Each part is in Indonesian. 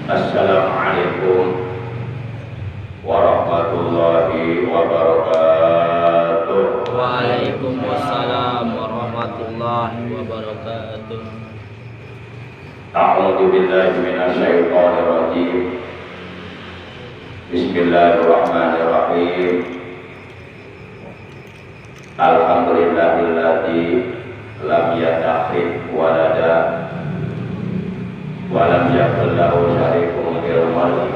Assalamualaikum warahmatullahi wabarakatuh. Waalaikumsalam warahmatullahi wabarakatuh. A'udzu billahi minasyaitonir rajim. Bismillahirrahmanirrahim. Alhamdulillahilladzi lam yattakhidh walada wa lam yakul lahu syarikun fil mulk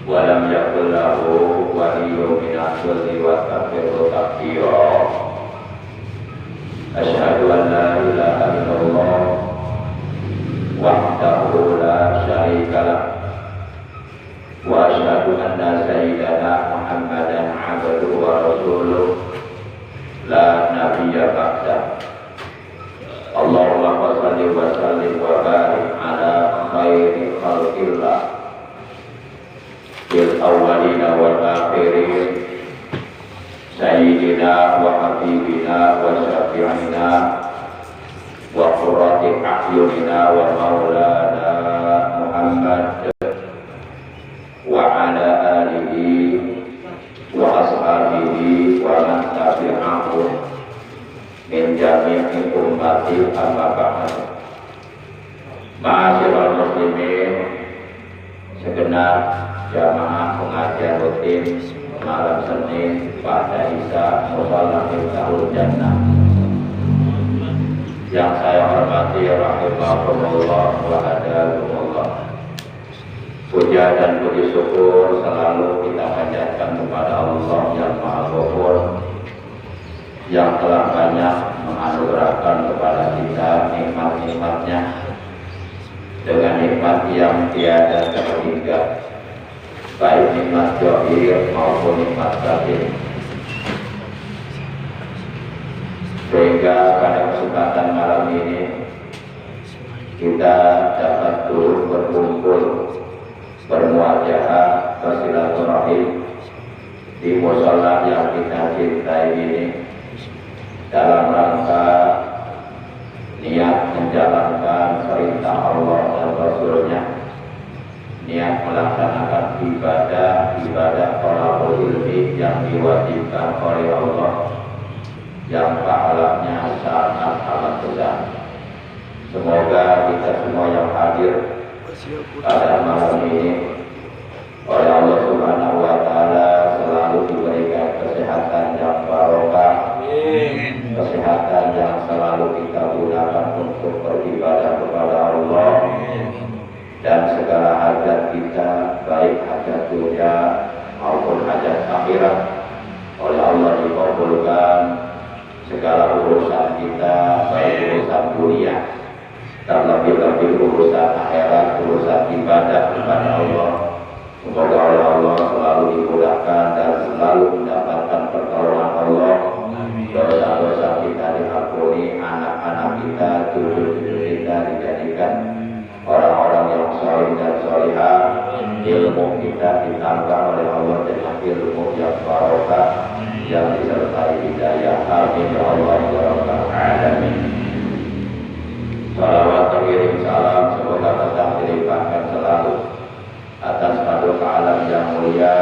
wa lam yakul lahu waliyyun min adh-dhilli wa takbirhu takbira. Asyhadu an la ilaha illallah wahdahu la syarika lah wa asyhadu anna sayyidana Muhammadan abduhu wa rasuluh la nabiyya ba'dah. Allahumma shalli wa sallim wa barik ala khairi khalqillah fil awwalina wal akhirin sayyidina wa habibina wa syafi'ina wa qurrati a'yunina wa maulana Muhammad wa ala alihi wa ashabihi wa man tabi'ahum min jami'i ummati amma ba'd. Ma'asyiral muslimin, segenap jamaah pengajian rutin malam Senin pada Isya Musalla Miftahul Jannah yang saya hormati rahimahumullah wa hadakumullah. Puja dan puji syukur selalu kita panjatkan kepada Allah yang Maha Ghafur, yang telah banyak menganugerahkan kepada kita nikmat-nikmatnya dengan nikmat yang tiada terhingga, baik nikmat zahir maupun nikmat batin. Sehingga pada kesempatan malam ini kita dapat turut berkumpul, bermuajahah, bersilaturahim di mushola yang kita cintai ini dalam rangka niat menjalankan perintah Allah dan Rasulnya, niat melaksanakan ibadah thalabul ilmi yang diwajibkan oleh Allah, yang pahalanya sangat besar. Semoga kita semua yang hadir pada malam ini oleh Allah Subhanahu wa Ta'ala selalu diberikan kesehatan yang barokah, kesehatan yang selalu kita gunakan untuk beribadah kepada Allah, dan segala hajat kita, baik hajat dunia maupun hajat akhirat, oleh Allah dikabulkan. Segala urusan kita, baik urusan dunia terlebih-lebih urusan akhirat, urusan ibadah kepada Allah, semoga oleh Allah selalu dimudahkan dan selalu mendapatkan pertolongan Allah. Dosa-dosa kita diampuni, anak-anak kita, cucu-cucu kita dijadikan orang-orang yang saleh dan salihah, ilmu kita ditambah oleh Allah dengan ilmu yang barokah, yang disertai hidayah. Amin ya Allah ya rabbal alamin. Salawat terkirim salam semoga tetap dilimpahkan selalu atas paduka alam yang mulia,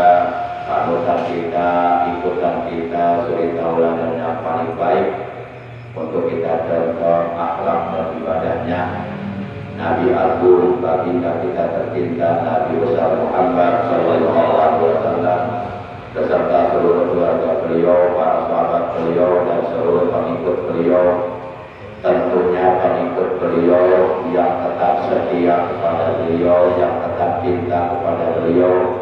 panutan kita, ikutan kita, suri tauladan yang paling baik untuk kita contoh akhlak dan ibadahnya, Nabi Agung, baginda kita tercinta Nabi besar Muhammad sallallahu alaihi wasallam, beserta seluruh keluarga beliau, para sahabat beliau, dan seluruh pengikut beliau. Tentunya pengikut beliau yang tetap setia kepada beliau, yang tetap cinta kepada beliau,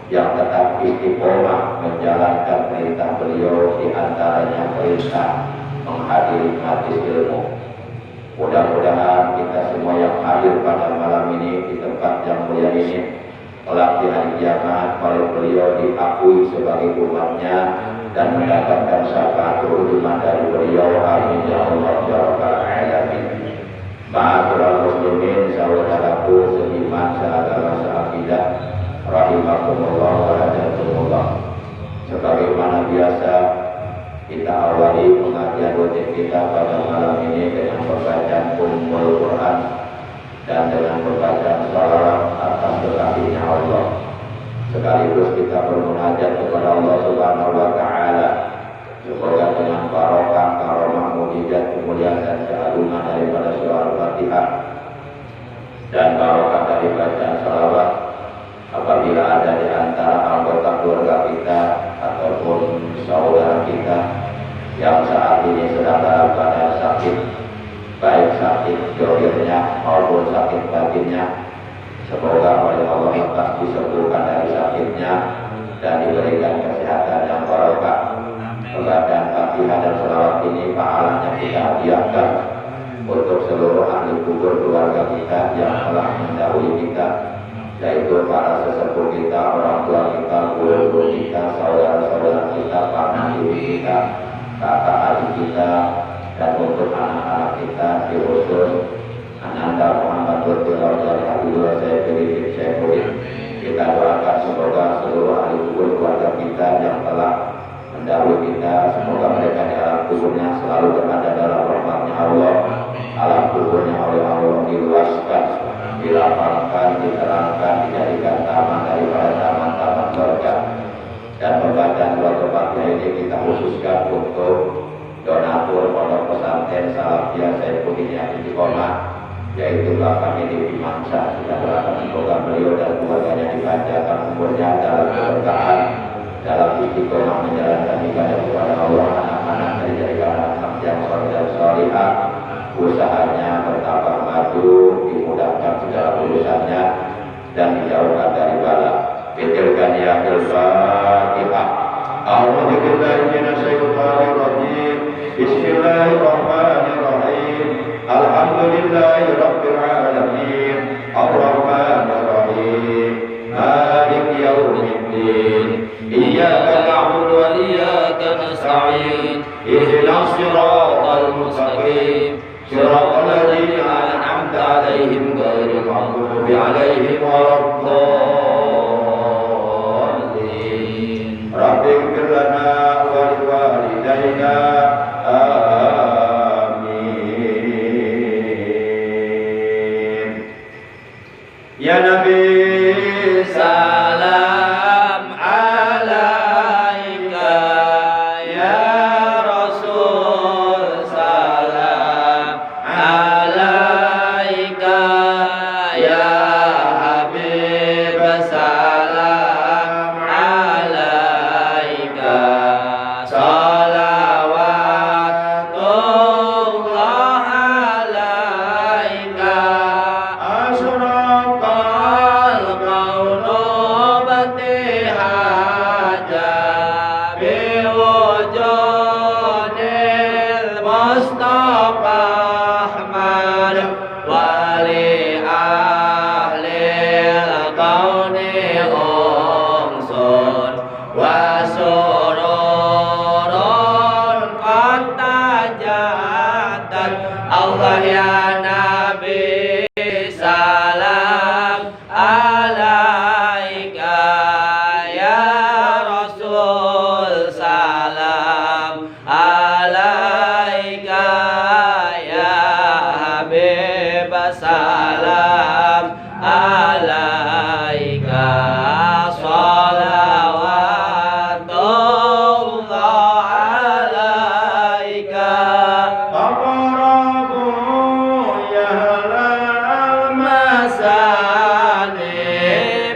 yang tetap istiqomah menjalankan perintah beliau, di antaranya perintah menghadiri majelis ilmu. Mudah-mudahan kita semua yang hadir pada malam ini di tempat yang mulia ini kelak di hari kiamat oleh beliau diakui sebagai umatnya dan mendapatkan syafaat utuman dari beliau. Amin ya Allah ya rabbal alamin. Ma'asyiral muslimin, saudaraku seiman, saudara seakidah, rahimakumullah wa rahimakumullah. Sebagaimana biasa, kita awali pengajian rutin kita pada malam ini dengan pembacaan Ummul Quran dan dengan membaca salawat atas kekasihnya Allah. Sekaligus kita bermunajat kepada Allah Subhanahu wa Ta'ala. Semoga dengan barokah, karomah, mujizat, kemuliaan dan keagungan daripada surah Al-Fatihah dan barokah dari bacaan salawat, apabila ada di antara anggota keluarga kita ataupun saudara kita yang saat ini sedang dalam keadaan sakit, baik sakit johirnya maupun sakit batinnya, semoga oleh Allah lekas disembuhkan dari sakitnya dan diberikan kesehatan yang barokah. Pembacaan Fatihah dan salawat ini pahalanya kita hadiahkan untuk seluruh ahli kubur keluarga kita yang telah mendahului kita, yaitu para sesepuh kita, orang tua kita, guru-guru kita, saudara-saudara kita, paman ibu kita, kakak adik kita, dan untuk anak-anak kita di khusus Ananda Muhammad Lutfullah dari Abdullah Syekhudin. Kita doakan semoga seluruh ahli kubur keluarga kita yang telah mendahului kita, semoga mereka di alam kuburnya selalu berada dalam rahmatnya Allah. Alam kuburnya oleh Allah diluaskan, dilapangkan, diterangkan, dijadikan taman daripada taman-taman surga. Dan pembacaan surat Al-Fatihah ini kita khususkan untuk donatur pondok pesantren Salafiyah Saifuddin yang Istiqomah, yaitu Bapak Edi Bimangsa. Kita berharap semoga beliau dan keluarganya dipanjangkan umurnya dalam keberkahan, dalam istiqomah menjalankan ibadah kepada Allah, anak-anak dijadikan anak yang soleh dan solihah, usahanya bertambah maju, dimudahkan segala urusannya dan dijauhkan dari bala. Bitilkan ya Al-Fatihah. A'udzu billahi minasyaitonir rajim. Bismillahirrahmanirrahim. Alhamdulillahi rabbil alamin. Arrahmanir rahim. Maliki yaumiddin. Iyyaka na'budu wa iyyaka nasta'in. Ihdinas siratal mustaqim. Siratal ladzina an'amta 'alaihim ghairil maghdubi 'alaihim waladdallin. Rabbighfir lana wa liwalidayna. Amin. Ya Nabi salam alaika, ya Rasul salam alaika, ya Habib salam alaika. Salawatullah alaika. Asyraqal kaunu batihaja biwujudil Mustafa Ahmad wali ahlil kauni ungsun wa sururun qantajatan. Allah ya Nabi salam alaika, ya Rasul salam alaika, ya Habib salam alaika. Salawatullah alaika. Aqrabu ya halal masani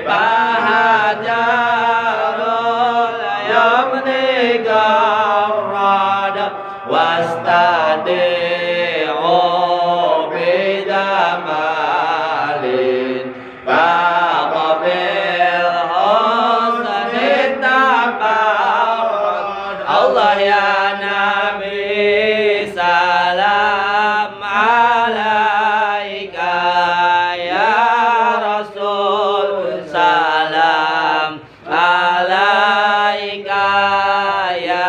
bahajarul yamni garrad wastadi'u bidamalin faqabil husni tabarrad. Allah ya Nabi salam alaika, ya Rasul salam alaika, ya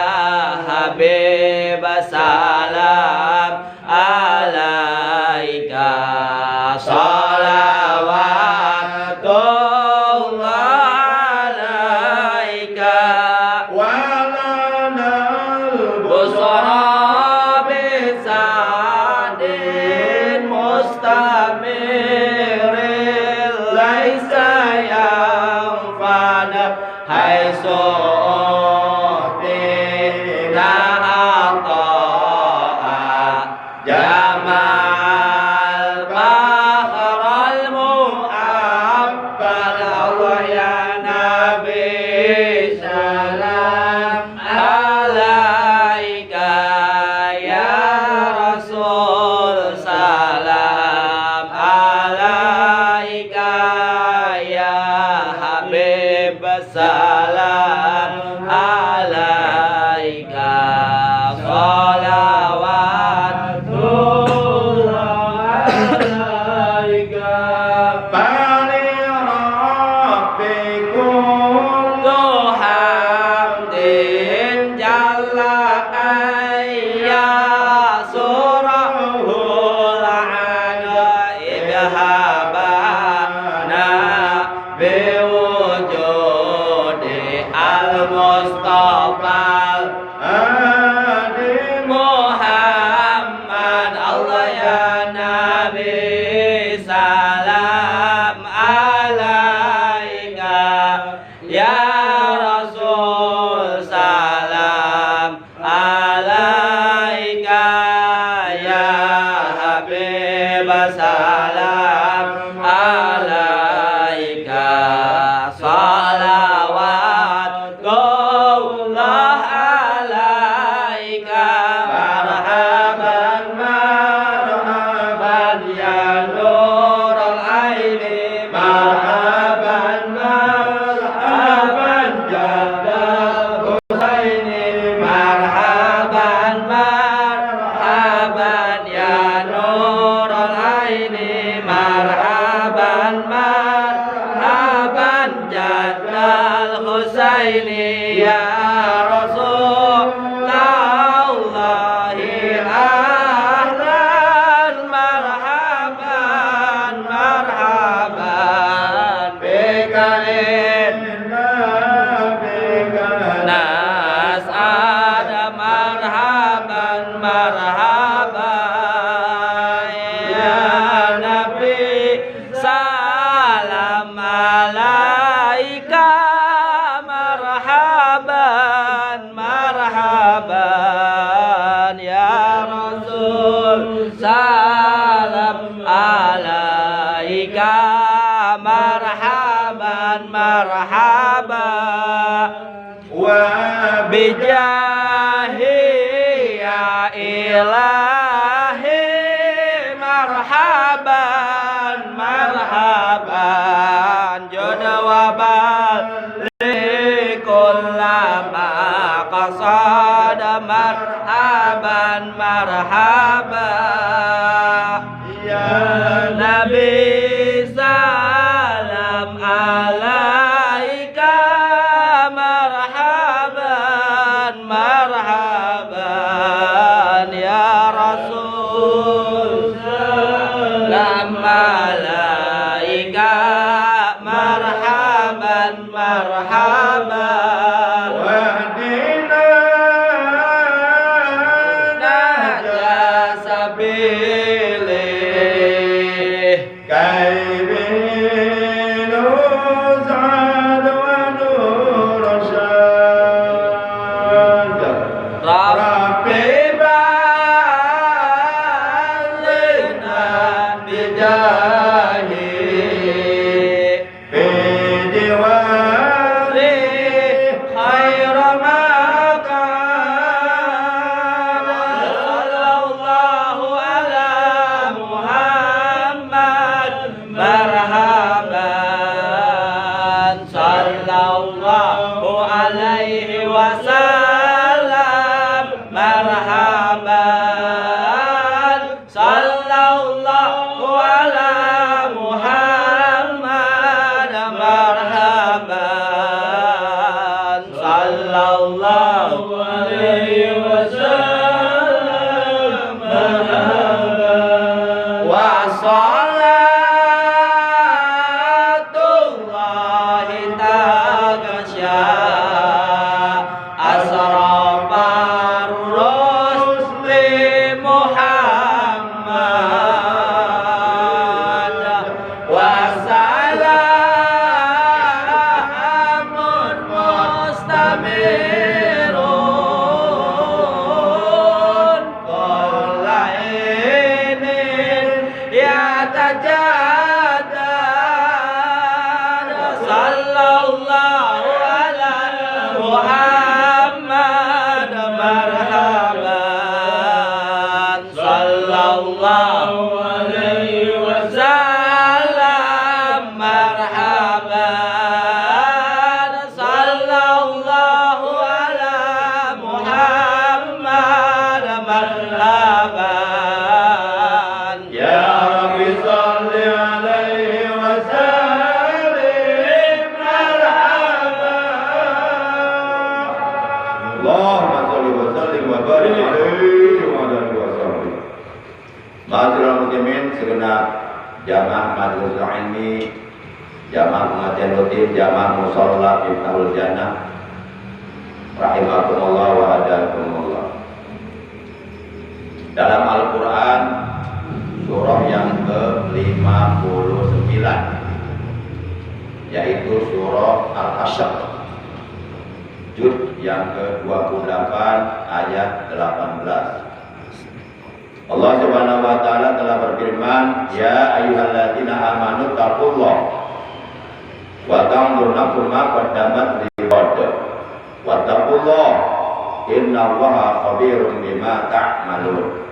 Habib salam alaika. Salawatullah alaika. Walanal busra bisadin mustamir su'tina ata'a jamal fakhrul mu'abbal Allah ya Nabi salam alaika ya Rasul salam alaika ya Habib salam alaika salawatullah alaika bali rabbikum hamdin jalla ayya surahul anaib habana biwujudi al-Mustafa Muhammad Allah ya Nabi salam alaika ya Rasul salam alaika ya Habib salam alaika salawatullah alaika marhaban marhaban ya nurul aini marhaban marhaban jadal husaini marhaban marhaban ya nurul aini marhaban marhaban jadal husaini ya Rasulullah ahlan marhaban marhaban bikain nas ada marhaban marhaban ya Nabi salam alaika marhaban marhaban ya Rasul salam alaika marhaban marhaban wa bijahi ya ilahi marhaban marhaban jodoh wabal likullama qasada marhaban marhaban ya Nabi salam alaika marhaban marhaban ya Rasul salam alaika marhaban marhaban wahdina najah sabilih kaibil uzad wa nur syad Rabbi balighna bijahi Asra Rusli Muhammad alaihi wasallam marhaban sallallahu ala Muhammad marhaban Ya Rabbi salli alaihi wasallim marhaban Allahumma salli wa sallim wa barik alaihi wa ala alihi wa sahbihi. Ma'asyiral muslimin segenap jamaah majelis ilmi, jamaah pengajian rutin, jamaah musholla Miftahul Jannah rahimakumullah wa hadakumullah. Dalam Al-Quran surah yang ke-59 yaitu surah Al-Hasyr juz yang ke-28 ayat 18. Allah Subhanahu wa taala telah berfirman, "Ya ayyuhalladzina amanu taqullah wa tanzur nafsum ma qaddamat lighad wa taqullah innallaha khabirum bima ta'malun."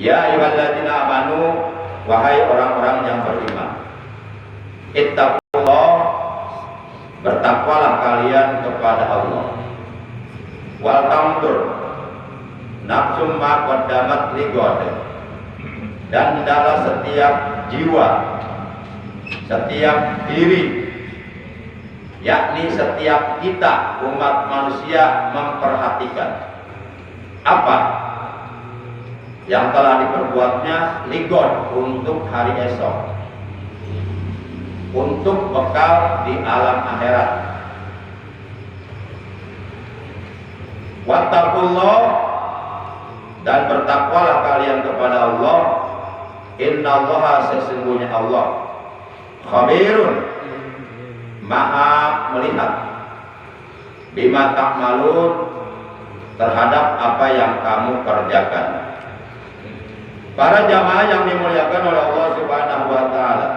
Ya ayyuhalladzina amanu, wahai orang-orang yang beriman, ittaqullah, bertakwalah kalian kepada Allah. Wal tanzur nafsum ma qaddamat lighad, dan hendaklah setiap jiwa, setiap diri, yakni setiap kita umat manusia memperhatikan apa yang telah diperbuatnya lighad untuk hari esok, untuk bekal di alam akhirat. Wattaqullah, dan bertakwalah kalian kepada Allah. Innallaha, sesungguhnya Allah, khabirun, maha melihat, bima ta'malun, terhadap apa yang kamu kerjakan. Para jamaah yang dimuliakan oleh Allah Subhanahu wa taala,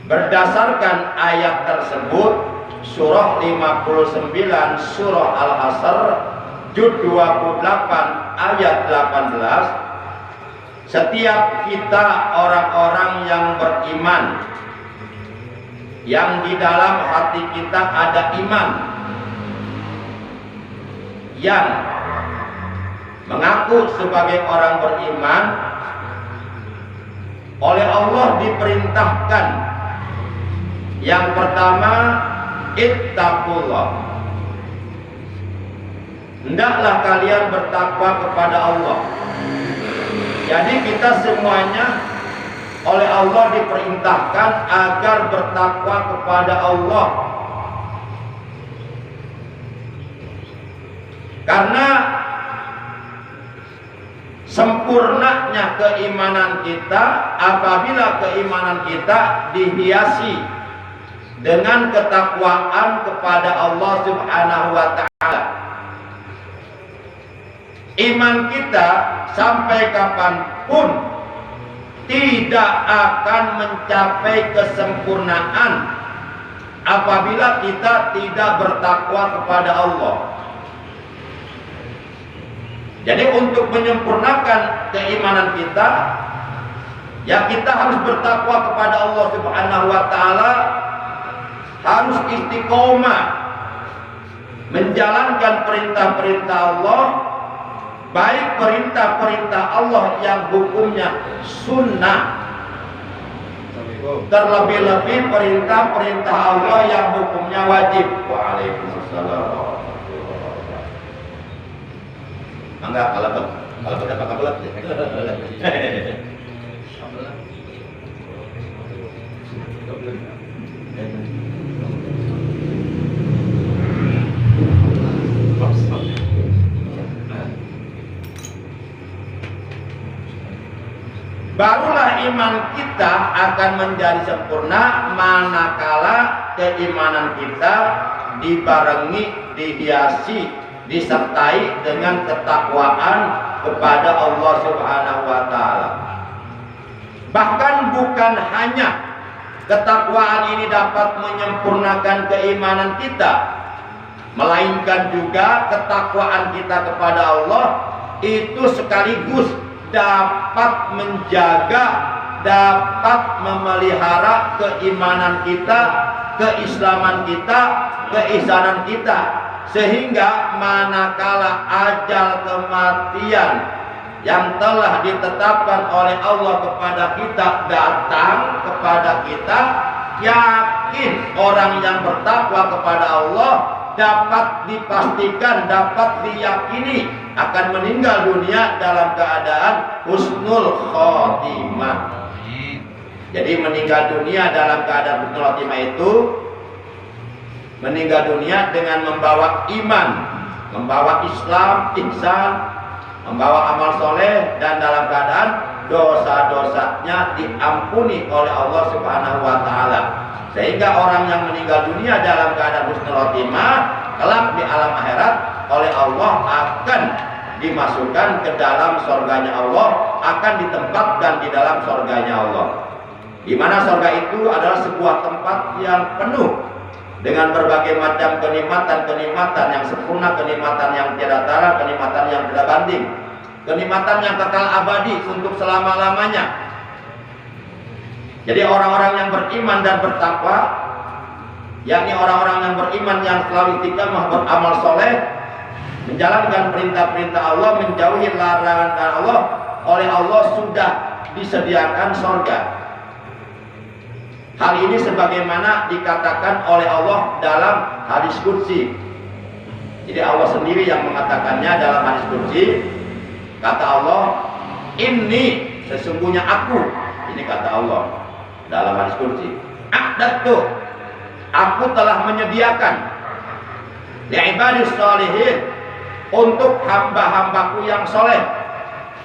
berdasarkan ayat tersebut, surah 59 surah Al-Hasyr juz 28 ayat 18, setiap kita orang-orang yang beriman, yang di dalam hati kita ada iman, yang mengaku sebagai orang beriman, oleh Allah diperintahkan yang pertama, ittaqullah, hendaklah kalian bertakwa kepada Allah. Jadi kita semuanya oleh Allah diperintahkan agar bertakwa kepada Allah, karena sempurnanya keimanan kita apabila keimanan kita dihiasi dengan ketakwaan kepada Allah Subhanahu wa taala. Iman kita sampai kapanpun tidak akan mencapai kesempurnaan apabila kita tidak bertakwa kepada Allah. Jadi untuk menyempurnakan keimanan kita, ya kita harus bertakwa kepada Allah Subhanahu wa taala, harus istiqomah menjalankan perintah-perintah Allah, baik perintah-perintah Allah yang hukumnya sunnah, terlebih-lebih perintah-perintah Allah yang hukumnya wajib. Waalaikumsalam. Enggak, kalau kita pakai belat. Barulah iman kita akan menjadi sempurna manakala keimanan kita dibarengi, dihiasi, disertai dengan ketakwaan kepada Allah Subhanahu wa taala. Bahkan bukan hanya ketakwaan ini dapat menyempurnakan keimanan kita, melainkan juga ketakwaan kita kepada Allah itu sekaligus dapat menjaga, dapat memelihara keimanan kita, keislaman kita, keihsanan kita, sehingga manakala ajal kematian yang telah ditetapkan oleh Allah kepada kita datang kepada kita, yakin orang yang bertakwa kepada Allah dapat dipastikan, dapat diyakini akan meninggal dunia dalam keadaan husnul khotimah. Jadi meninggal dunia dalam keadaan husnul khotimah itu meninggal dunia dengan membawa iman, membawa Islam, ihsan, membawa amal soleh, dan dalam keadaan dosa-dosanya diampuni oleh Allah Subhanahu wa Ta'ala, sehingga orang yang meninggal dunia dalam keadaan husnul khotimah kelak di alam akhirat oleh Allah akan dimasukkan ke dalam surganya Allah, akan ditempatkan di dalam surganya Allah, di mana surga itu adalah sebuah tempat yang penuh dengan berbagai macam kenikmatan-kenikmatan yang sempurna, kenikmatan yang tiada tara, kenikmatan yang tidak banding, kenikmatan yang kekal abadi untuk selama-lamanya. Jadi orang-orang yang beriman dan bertakwa, yakni orang-orang yang beriman yang selalu istiqamah beramal soleh, menjalankan perintah-perintah Allah, menjauhi larangan Allah, oleh Allah sudah disediakan surga. Hal ini sebagaimana dikatakan oleh Allah dalam hadis qudsi. Jadi Allah sendiri yang mengatakannya dalam hadis qudsi. Kata Allah, "Inni, sesungguhnya aku," ini kata Allah dalam hadis qudsi, "A'dadtu, aku telah menyediakan li'ibadis sholihin, untuk hamba-hambaku yang soleh,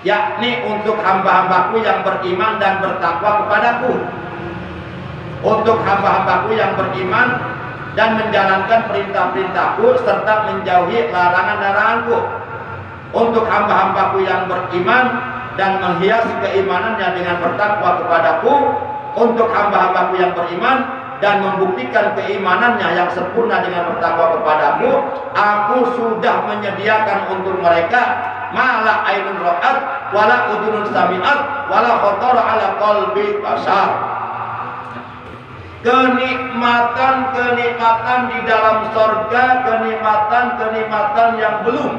yakni untuk hamba-hambaku yang beriman dan bertakwa kepadaku, untuk hamba-hambaku yang beriman dan menjalankan perintah-perintahku serta menjauhi larangan-laranganku, untuk hamba-hambaku yang beriman dan menghias keimanannya dengan bertakwa kepadaku, untuk hamba-hambaku yang beriman dan membuktikan keimanannya yang sempurna dengan bertakwa kepadamu, aku sudah menyediakan untuk mereka mala ainun ra'at wala udhunun sami'at wala khatara ala qalbi bashar." Kenikmatan-kenikmatan di dalam surga, kenikmatan-kenikmatan yang belum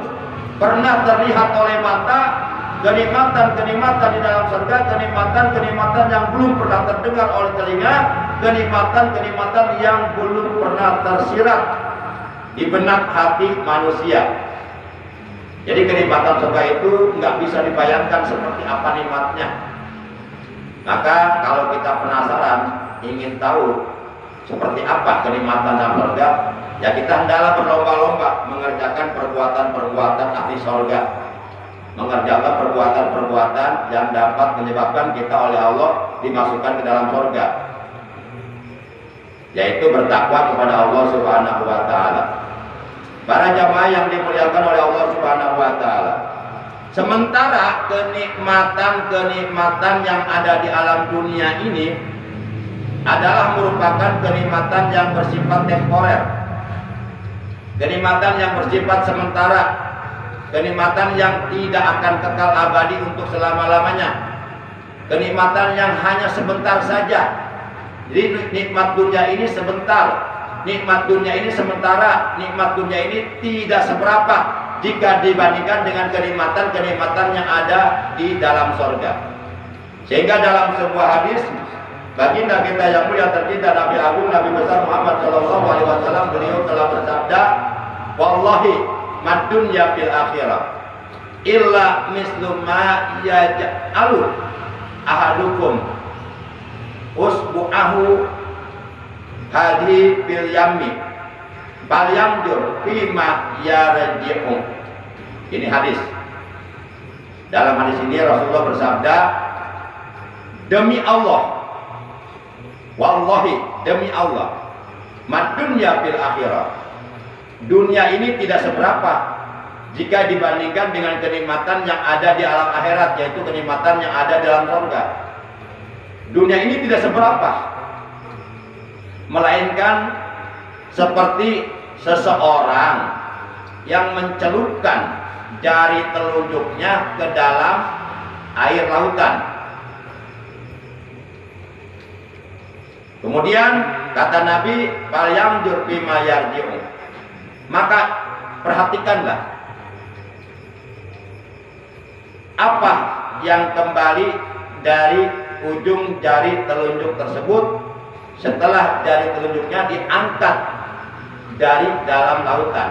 pernah terlihat oleh mata, kenikmatan-kenikmatan di dalam surga, kenikmatan-kenikmatan yang belum pernah terdengar oleh telinga, kenikmatan-kenikmatan yang belum pernah tersirat di benak hati manusia. Jadi kenikmatan surga itu nggak bisa dibayangkan seperti apa nikmatnya. Maka kalau kita penasaran, ingin tahu seperti apa kenikmatan dalam surga, ya kita hendaklah berlomba-lomba mengerjakan perbuatan-perbuatan ahli surga, mengerjakan perbuatan-perbuatan yang dapat menyebabkan kita oleh Allah dimasukkan ke dalam surga, yaitu bertakwa kepada Allah Subhanahu wa Ta'ala. Para jamaah yang dimuliakan oleh Allah Subhanahu wa Ta'ala, sementara kenikmatan-kenikmatan yang ada di alam dunia ini adalah merupakan kenikmatan yang bersifat temporer, kenikmatan yang bersifat sementara, kenikmatan yang tidak akan kekal abadi untuk selama-lamanya, kenikmatan yang hanya sebentar saja. Jadi nikmat dunia ini sebentar, nikmat dunia ini sementara, nikmat dunia ini tidak seberapa jika dibandingkan dengan kenikmatan-kenikmatan yang ada di dalam surga. Sehingga dalam sebuah hadis baginda kita yang mulia tercinta Nabi Agung Nabi besar Muhammad Shallallahu Alaihi Wasallam, beliau telah bersabda, "Wallahi mad dunya fil akhirah illa mislu ma yaj'alu ahadukum usbu'ahu hadi fil yammi bal yanjur fima yarji'u." Ini hadis. Dalam hadis ini Rasulullah bersabda, "Demi Allah, wallahi, demi Allah, mad dunya fil akhirah, dunia ini tidak seberapa jika dibandingkan dengan kenikmatan yang ada di alam akhirat, yaitu kenikmatan yang ada dalam surga. Dunia ini tidak seberapa, melainkan seperti seseorang yang mencelupkan jari telunjuknya ke dalam air lautan. Kemudian kata Nabi, "Falyanzur bima yarji'u." Maka perhatikanlah apa yang kembali dari ujung jari telunjuk tersebut setelah jari telunjuknya diangkat dari dalam lautan.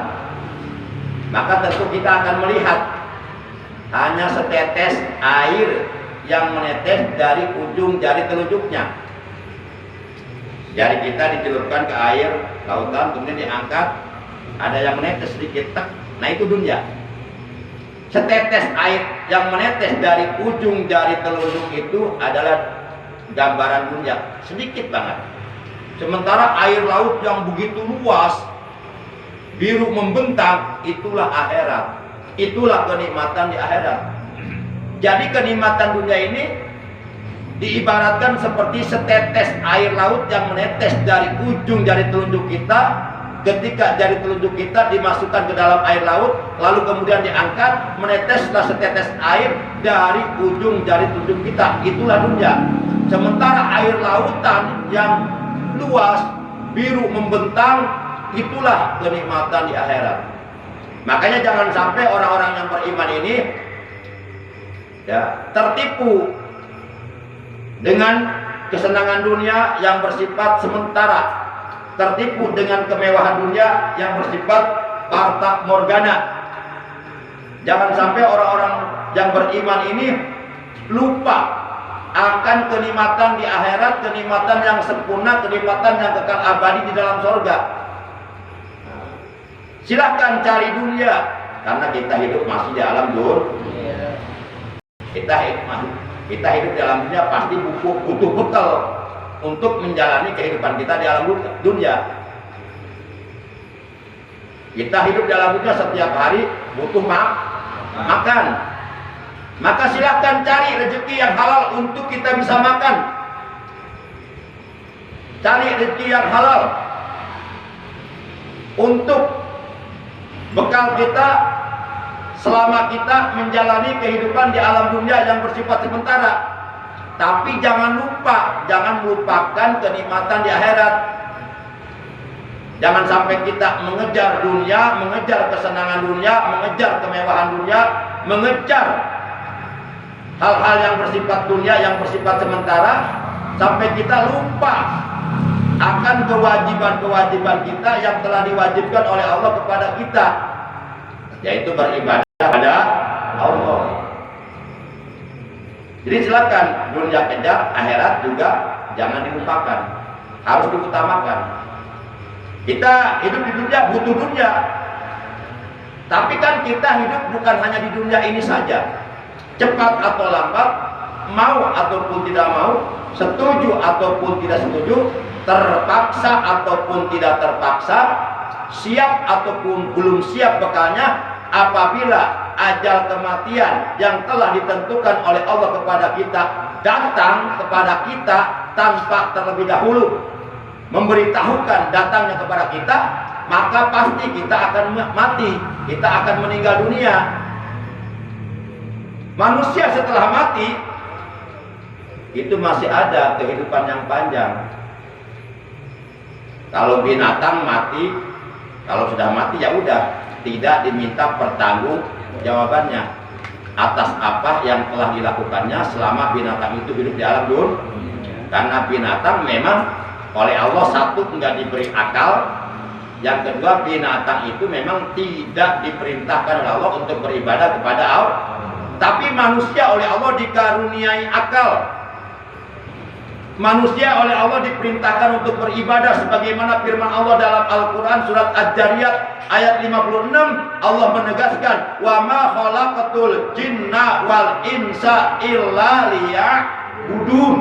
Maka tentu kita akan melihat hanya setetes air yang menetes dari ujung jari telunjuknya. Jari kita dicelupkan ke air lautan, kemudian diangkat, ada yang menetes sedikit, nah itu dunya. Setetes air yang menetes dari ujung jari telunjuk itu adalah gambaran dunya, sedikit banget. Sementara air laut yang begitu luas, biru membentang, itulah akhirat. Itulah kenikmatan di akhirat. Jadi kenikmatan dunia ini diibaratkan seperti setetes air laut yang menetes dari ujung jari telunjuk kita. Ketika jari telunjuk kita dimasukkan ke dalam air laut, lalu kemudian diangkat, meneteslah setetes air dari ujung jari telunjuk kita. Itulah dunia. Sementara air lautan yang luas, biru membentang, itulah kenikmatan di akhirat. Makanya jangan sampai orang-orang yang beriman ini ya tertipu dengan kesenangan dunia yang bersifat sementara, tertipu dengan kemewahan dunia yang bersifat fata morgana. Jangan sampai orang-orang yang beriman ini lupa akan kenikmatan di akhirat, kenikmatan yang sempurna, kenikmatan yang kekal abadi di dalam surga. Silahkan cari dunia, karena kita hidup masih di alam dunia. Kita hidup di alam dunia pasti butuh bekal untuk menjalani kehidupan kita di alam dunia. Kita hidup di alam dunia setiap hari butuh makan. Maka silahkan cari rezeki yang halal untuk kita bisa makan. Cari rezeki yang halal untuk bekal kita selama kita menjalani kehidupan di alam dunia yang bersifat sementara. Tapi jangan melupakan kenikmatan di akhirat. Jangan sampai kita mengejar dunia, mengejar kesenangan dunia, mengejar kemewahan dunia, mengejar hal-hal yang bersifat dunia, yang bersifat sementara, sampai kita lupa akan kewajiban-kewajiban kita yang telah diwajibkan oleh Allah kepada kita, yaitu beribadah kepada Allah. Jadi silakan dunia kejar, akhirat juga jangan dilupakan, harus diutamakan. Kita hidup di dunia butuh dunia, tapi kan kita hidup bukan hanya di dunia ini saja. Cepat atau lambat, mau ataupun tidak mau, setuju ataupun tidak setuju, terpaksa ataupun tidak terpaksa, siap ataupun belum siap bekalnya, apabila ajal kematian yang telah ditentukan oleh Allah kepada kita datang kepada kita tanpa terlebih dahulu memberitahukan datangnya kepada kita, maka pasti kita akan mati, kita akan meninggal dunia. Manusia setelah mati itu masih ada kehidupan yang panjang. Kalau binatang mati, kalau sudah mati ya udah, tidak diminta pertanggung jawabannya atas apa yang telah dilakukannya selama binatang itu hidup di alam dunia. Karena binatang memang oleh Allah satu enggak diberi akal, yang kedua binatang itu memang tidak diperintahkan oleh Allah untuk beribadah kepada Allah. Tapi manusia oleh Allah dikaruniai akal. Manusia oleh Allah diperintahkan untuk beribadah sebagaimana firman Allah dalam Al-Quran surat Ad-Dariyat ayat 56. Allah menegaskan, wa ma khalaqatul jinna wal insa illa liya'budun.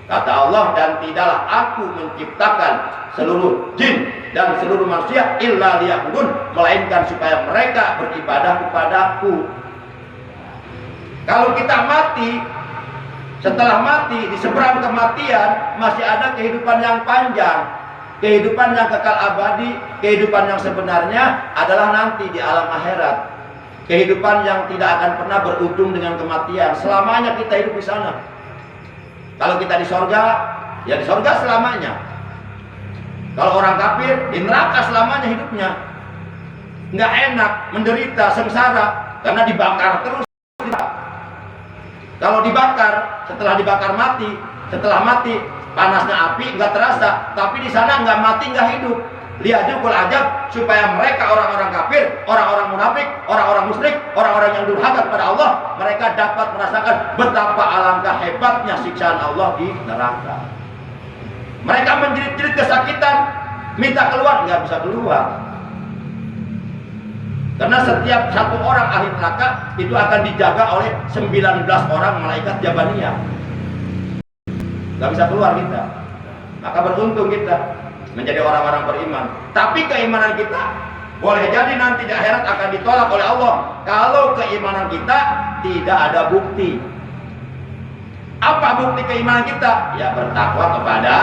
Kata Allah, dan tidaklah aku menciptakan seluruh jin dan seluruh manusia illa liya'budun, melainkan supaya mereka beribadah kepadaku. Kalau kita mati, setelah mati, di seberang kematian masih ada kehidupan yang panjang, kehidupan yang kekal abadi, kehidupan yang sebenarnya adalah nanti di alam akhirat. kehidupan yang tidak akan pernah berujung dengan kematian. Selamanya kita hidup di sana. Kalau kita di sorga, ya di sorga selamanya. Kalau orang kafir, di neraka selamanya hidupnya. Nggak enak, menderita, sengsara, karena dibakar terus. Kalau dibakar, setelah dibakar mati, setelah mati, panasnya api nggak terasa, tapi di sana nggak mati, nggak hidup. Lihatul ajab, supaya mereka orang-orang kafir, orang-orang munafik, orang-orang musyrik, orang-orang yang durhaka kepada Allah, mereka dapat merasakan betapa alangkah hebatnya siksaan Allah di neraka. Mereka menjerit-jerit kesakitan, minta keluar, nggak bisa keluar. Karena setiap satu orang ahli neraka itu akan dijaga oleh 19 orang malaikat Jabaniyah. Nggak bisa keluar kita. Maka beruntung kita menjadi orang-orang beriman. Tapi keimanan kita boleh jadi nanti di akhirat akan ditolak oleh Allah kalau keimanan kita tidak ada bukti. Apa bukti keimanan kita? Ya bertakwa kepada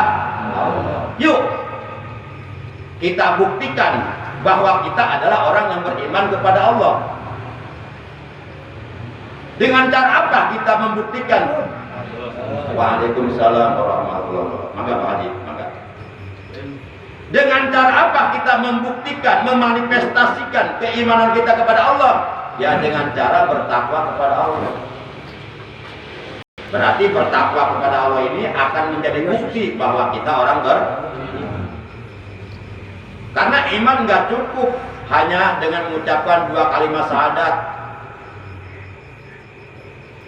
Allah. Yuk kita buktikan bahwa kita adalah orang yang beriman kepada Allah. Dengan cara apa kita membuktikan? Waalaikumsalam warahmatullahi wabarakatuh. Maka Pak Haji, maka. Dengan cara apa kita membuktikan, memanifestasikan keimanan kita kepada Allah? Ya dengan cara bertakwa kepada Allah. Berarti bertakwa kepada Allah ini akan menjadi bukti bahwa kita orang beriman. Karena iman nggak cukup hanya dengan mengucapkan 2 kalimat syahadat.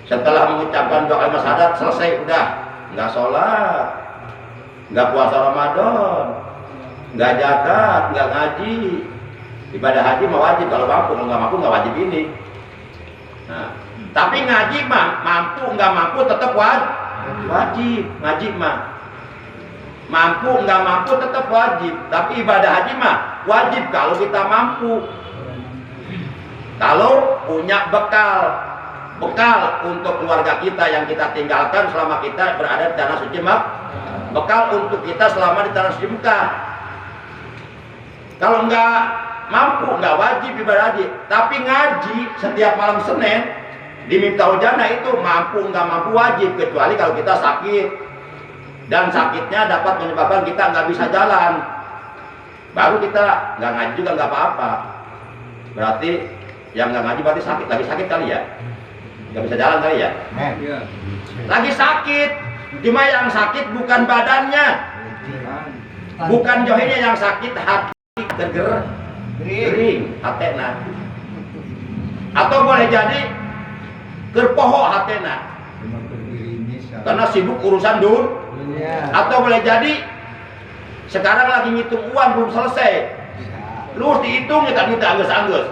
Setelah mengucapkan 2 kalimat syahadat selesai udah, nggak sholat, nggak puasa Ramadan, nggak zakat, nggak ngaji. Ibadah haji mah wajib kalau mampu, kalau nggak mampu nggak wajib ini. Nah, tapi ngaji mah mampu nggak mampu tetap wajib. Ngaji mah mampu nggak mampu tetap wajib. Tapi ibadah haji mah wajib kalau kita mampu. Kalau punya bekal untuk keluarga kita yang kita tinggalkan selama kita berada di tanah suci Mekah. Bekal untuk kita selama di tanah suci Mekah. Kalau nggak mampu, nggak wajib ibadah haji. Tapi ngaji setiap malam Senin diminta hujana itu mampu nggak mampu wajib, kecuali kalau kita sakit dan sakitnya dapat menyebabkan kita nggak bisa jalan, baru kita nggak ngaji juga nggak apa-apa. Berarti yang nggak ngaji berarti sakit, lagi sakit kali ya, nggak bisa jalan kali ya. Lagi sakit, cuma yang sakit bukan badannya, bukan johinya yang sakit, hati kering, hatena. Atau boleh jadi kerpoho hatena, karena sibuk urusan dunia. Atau boleh jadi sekarang lagi ngitung uang belum selesai, lu dihitung ya kan kita anggus-anggus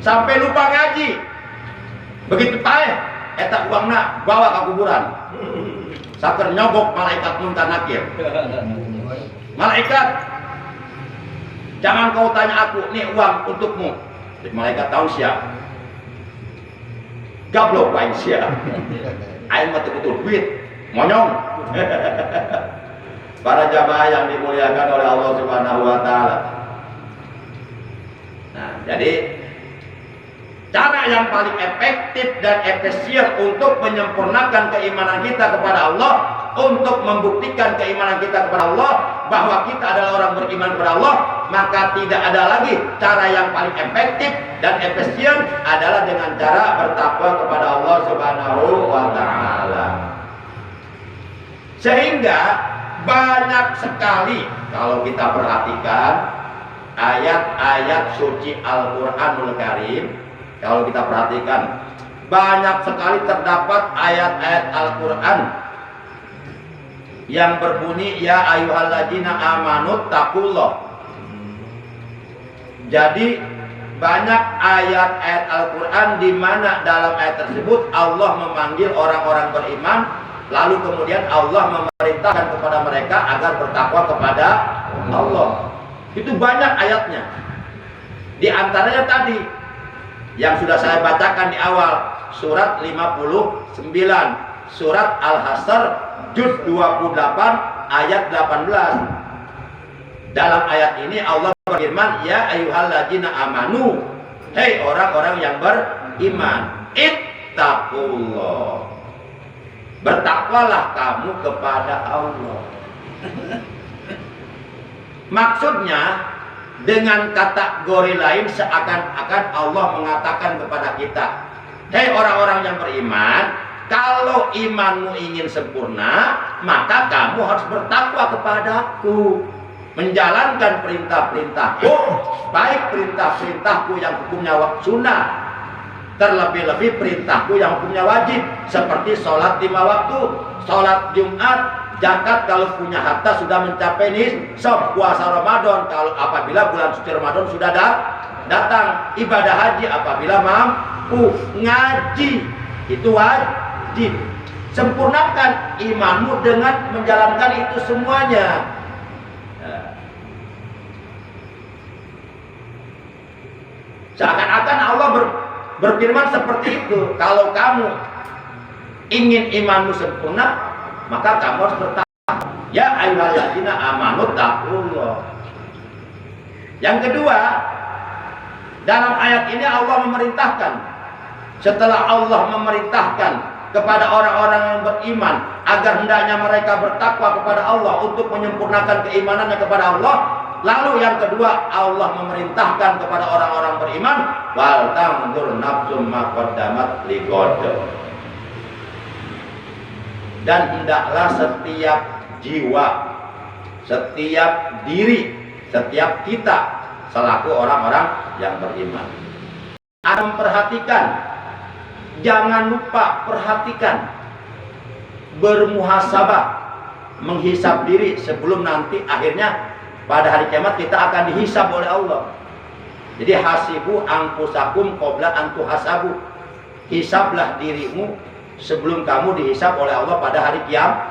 sampai lupa ngaji. Begitu paeh eta uangna bawa ke kuburan, saker nyogok malaikat munkar nakir. Malaikat, jangan kau tanya aku, nih uang untukmu. Malaikat tahu siap, gablok paling siap. Aing mah betul duit, monyong. Para jamaah yang dimuliakan oleh Allah Subhanahu wa taala. Nah, jadi cara yang paling efektif dan efisien untuk menyempurnakan keimanan kita kepada Allah, untuk membuktikan keimanan kita kepada Allah bahwa kita adalah orang beriman kepada Allah, maka tidak ada lagi cara yang paling efektif dan efisien adalah dengan cara bertakwa kepada Allah Subhanahu wa taala. Sehingga banyak sekali kalau kita perhatikan ayat-ayat suci Al-Qur'anul Karim, kalau kita perhatikan banyak sekali terdapat ayat-ayat Al-Qur'an yang berbunyi ya ayyuhalladzina amanu taqullah. Jadi banyak ayat-ayat Al-Qur'an di mana dalam ayat tersebut Allah memanggil orang-orang beriman, lalu kemudian Allah memerintahkan kepada mereka agar bertakwa kepada Allah. Itu banyak ayatnya. Di antaranya tadi yang sudah saya bacakan di awal, surat 59, surat Al-Hasr juz 28 ayat 18. Dalam ayat ini Allah berfirman, ya ayyuhalladzina amanu, hei orang-orang yang beriman, ittaqullah, bertakwalah kamu kepada Allah. Maksudnya dengan kategori lain seakan-akan Allah mengatakan kepada kita, hei orang-orang yang beriman, kalau imanmu ingin sempurna, maka kamu harus bertakwa kepadaku, menjalankan perintah-perintahku, baik perintah-perintahku yang hukumnya sunnah, terlebih-lebih perintahku yang hukumnya wajib, seperti sholat 5 waktu, sholat Jumat, zakat kalau punya harta sudah mencapai nisab, puasa Ramadan kalau apabila bulan suci Ramadan sudah datang, ibadah haji apabila mampu, ngaji itu wajib. Sempurnakan imanmu dengan menjalankan itu semuanya. Seakan-akan Allah berfirman seperti itu. Kalau kamu ingin imanmu sempurna, maka kamu harus bertakwa. Ya ayyuhalladzina amanu taqullah. Yang kedua, dalam ayat ini Allah memerintahkan, setelah Allah memerintahkan kepada orang-orang yang beriman agar hendaknya mereka bertakwa kepada Allah untuk menyempurnakan keimanannya kepada Allah, lalu yang kedua Allah memerintahkan kepada orang-orang beriman, wal tanzur nafsum ma qaddamat lighad, dan hendaklah setiap jiwa, setiap diri, setiap kita selaku orang-orang yang beriman memperhatikan, jangan lupa perhatikan, bermuhasabah, menghisab diri sebelum nanti akhirnya pada hari kiamat kita akan dihisab oleh Allah. Jadi hasibu anfusakum qabla an tuhasabu, hisablah dirimu sebelum kamu dihisab oleh Allah pada hari kiamat.